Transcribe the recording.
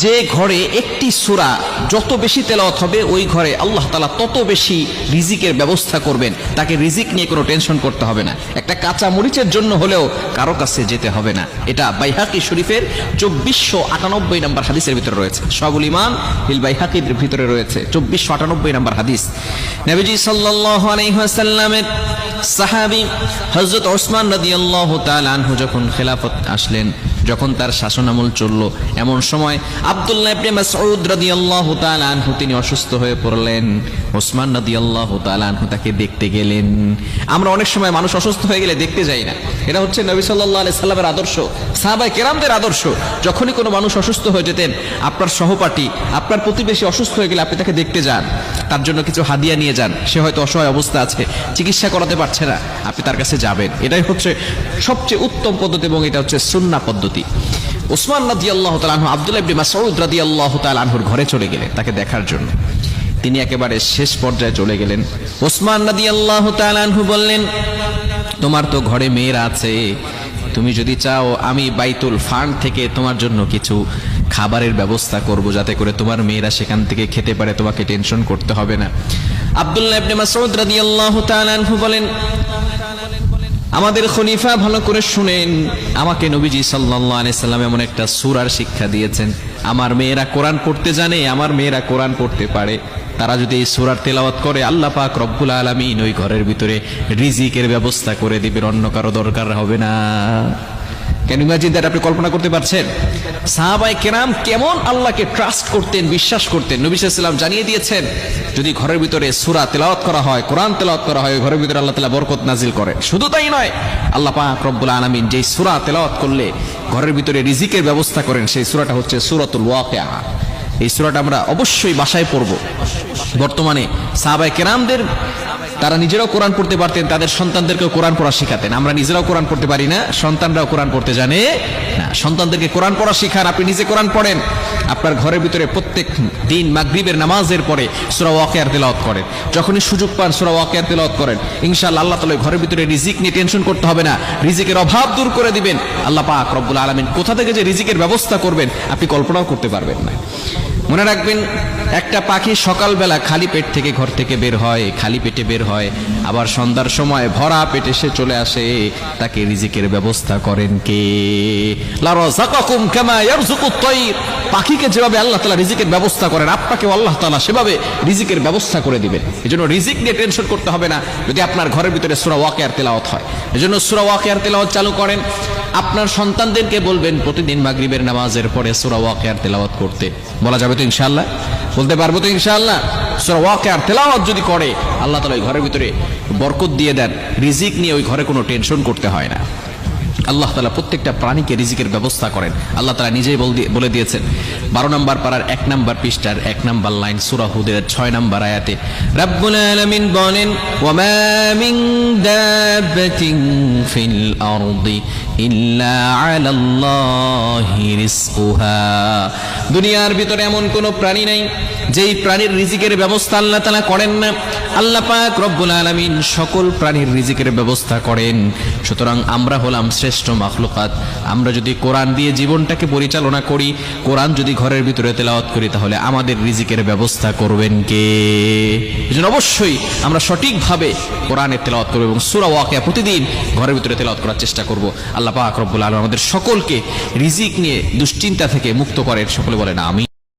যে ঘরে একটি সূরা যত বেশি তেলাওয়াত হবে ওই ঘরে আল্লাহ তাআলা তত বেশি রিজিকের ব্যবস্থা করবেন। তাকে রিজিক নিয়ে কোনো টেনশন করতে হবে না। একটা কাঁচা মরিচের জন্য হলেও কারো কাছে যেতে হবে না। এটা বাইহাকি শরীফের 2498 নম্বর হাদিসের ভিতরে রয়েছে। শাহুল ইমান বিল বাইহাকির ভিতরে রয়েছে 2498 নম্বর হাদিস। নবীজি সাল্লাল্লাহু আলাইহি ওয়াসাল্লামের সাহাবী হযরত ওসমান রাদিয়াল্লাহু তাআলা আনহু যখন খেলাফত আসলেন, যখন তার শাসনামল চলল, এমন সময় আব্দুল্লাহ ইবনে মাসউদ রাদিয়াল্লাহু তাআলা আনহু তিনি অসুস্থ হয়ে পড়লেন। ওসমান রাদিয়াল্লাহু তাআলা আনহু তাকে দেখতে গেলেন। আমরা অনেক সময় মানুষ অসুস্থ হয়ে গেলে দেখতে যাই না। এটা হচ্ছে নবী সাল্লাল্লাহু আলাইহি সাল্লামের আদর্শ, সাহাবায়ে কেরামদের আদর্শ। যখনই কোনো মানুষ অসুস্থ হয়ে যেতেন, আপনার সহপাঠী, আপনার প্রতিবেশী অসুস্থ হয়ে গেলে আপনি তাকে দেখতে যান, তার জন্য কিছু হাদিয়া নিয়ে যান। সে হয়তো অসহায় অবস্থা আছে, চিকিৎসা করাতে পারছে না, আপনি তার কাছে যাবেন। এটাই হচ্ছে সবচেয়ে উত্তম পদ্ধতি এবং এটা হচ্ছে সুন্নাহ পদ্ধতি। ওসমান রাদিয়াল্লাহু তাআলা আনহু আব্দুল্লাহ ইবনে মাসউদ রাদিয়াল্লাহু তাআলা আনহুর ঘরে চলে গেলেন তাকে দেখার জন্য। তিনি একেবারে শেষ পর্যায়ে চলে গেলেন। ওসমান রাদিয়াল্লাহু তাআলা আনহু বললেন, তোমার তো ঘরে মেয়েরা আছে, তুমি যদি চাও আমি বাইতুল ফান্ড থেকে তোমার জন্য কিছু খাবারের ব্যবস্থা করব, যাতে করে তোমার মেয়েরা সেখান থেকে খেতে পারে, তোমাকে টেনশন করতে হবে না। আব্দুল্লাহ ইবনে মাসউদ রাদিয়াল্লাহু তাআলা আনহু বলেন, আমাদের খলিফা ভালো করে শুনেন, আমাকে নবীজি সাল্লাল্লাহু আলাইহি সাল্লাম এমন একটা সূরার শিক্ষা দিয়েছেন, আমার মেয়েরা কোরআন পড়তে জানে, আমার মেয়েরা কোরআন পড়তে পারে, তারা যদি এই সূরার তেলাওয়াত করে আল্লাহ পাক রব্বুল আলামিন ওই ঘরের ভিতরে রিজিকের ব্যবস্থা করে দিবেন, অন্য কারো দরকার হবে না। Can you imagine that? আপনি কল্পনা করতে পারছেন সাহাবায়ে কেরাম কেমন আল্লাহকে ট্রাস্ট করতেন, বিশ্বাস করতেন। নবী সাল্লাল্লাহু আলাইহি ওয়াসাল্লাম জানিয়ে দিয়েছেন, যদি ঘরের ভিতরে সূরা তেলাওয়াত করা হয়, কোরআন তেলাওয়াত করা হয়, ঘরের ভিতরে আল্লাহ তাআলা বরকত নাজিল করে। শুধু তাই নয়, আল্লাহ পাক রব্বুল আলামিন যেই সূরা তেলাওয়াত করলে ঘরের ভিতরে রিজিকের ব্যবস্থা করেন, সেই সূরাটা হচ্ছে সূরাতুল ওয়াকিয়া। এই সূরাটা আমরা অবশ্যই বাসায় পড়ব। বর্তমানে সাহাবায়ে কেরামদের তারা নিজেরাও কোরআন পড়তে পারতেন, তাদের সন্তানদেরকেও কোরআন পড়া শেখাতেন। আমরা নিজেরাও কোরআন পড়তে পারি না, সন্তানরাও কোরআন পড়তে জানে না। সন্তানদেরকে কোরআন পড়া শেখান, আপনি নিজে কোরআন পড়েন। আপনার ঘরের ভিতরে প্রত্যেক দিন মাগরিবের নামাজের পরে সূরা ওয়াকিয়ার তেলাওয়াত করেন। যখনই সুযোগ পান সূরা ওয়াকিয়ার তেলাওয়াত করেন। ইনশাআল্লাহ আল্লাহ তাআলা ঘরের ভিতরে রিজিক নিয়ে টেনশন করতে হবে না, রিজিকের অভাব দূর করে দিবেন। আল্লাহ পাক রব্বুল আলামিন কোথা থেকে যে রিজিকের ব্যবস্থা করবেন আপনি কল্পনাও করতে পারবেন না। মনে রাখবেন, একটা পাখি সকালবেলা খালি পেট থেকে ঘর থেকে বের হয়, খালি পেটে বের হয়, আবার সন্ধ্যার সময় ভরা পেটে সে চলে আসে। তাকে রিজিকের ব্যবস্থা করেন কে? লা রাযাকাকুম কামা ইয়ারযুকুত তায়র। পাখিকে যেভাবে আল্লাহ তাআলা রিজিকের ব্যবস্থা করেন, আপনাকেও আল্লাহ তাআলা সেভাবে রিজিকের ব্যবস্থা করে দিবেন। এজন্য রিজিক নিয়ে টেনশন করতে হবে না যদি আপনার ঘরের ভিতরে সূরা ওয়াকিয়ার তেলাওয়াত হয়। এজন্য সূরা ওয়াকিয়ার তেলাওয়াত চালু করেন। আপনার সন্তানদেরকে বলবেন প্রতিদিন মাগরিবের নামাজের পরে সূরা ওয়াকিয়ার তেলাওয়াত করতে। বলা যাবে তো ইনশাআল্লাহ? বলতে পারবো তো ইনশাআল্লাহ? সূরা ওয়াকিয়ার তেলাওয়াত যদি করে আল্লাহ তাআলা ওই ঘরের ভিতরে বরকত দিয়ে দেন, রিজিক নিয়ে ওই ঘরে কোনো টেনশন করতে হয় না। আল্লাহ তাআলা প্রত্যেকটা প্রাণীকে রিজিকের ব্যবস্থা করেন। আল্লাহ তাআলা নিজেই বলে দিয়েছেন 12 নম্বর পারার 1 নম্বর পৃষ্ঠার 1 নম্বর লাইন সূরা হুদের 6 নম্বর আয়াতে রব্বুল আলামিন বলেন, ওয়া মা মিন দাব্বাতিন ফিল আরদি ইল্লা আলাল্লাহি রিজকুহা। দুনিয়ার ভিতরে এমন কোনো প্রাণী নাই যেই প্রাণীর রিজিকের ব্যবস্থা আল্লাহ তাআলা করেন না। আল্লাহ পাক রব্বুল আলামিন সকল প্রাণীর রিজিকের ব্যবস্থা করেন। সুতরাং আমরা হলাম শ্রেষ্ঠ মাখলুকাত। আমরা যদি কোরআন দিয়ে জীবনটাকে পরিচালনা করি, কোরআন যদি ঘরের ভিতরে তেলাওয়াত করি, তাহলে আমাদের রিজিকের ব্যবস্থা করবেন কে? এজন্য অবশ্যই আমরা সঠিকভাবে কোরআনের তেলাওয়াত করব এবং সূরা ওয়াকিয়া প্রতিদিন ঘরের ভিতরে তেলাওয়াত করার চেষ্টা করব। আল্লাহ পাক রব্বুল আলামিন আমাদের সকলকে রিজিক নিয়ে দুশ্চিন্তা থেকে মুক্ত করেন। সকলে বলেন আমিন।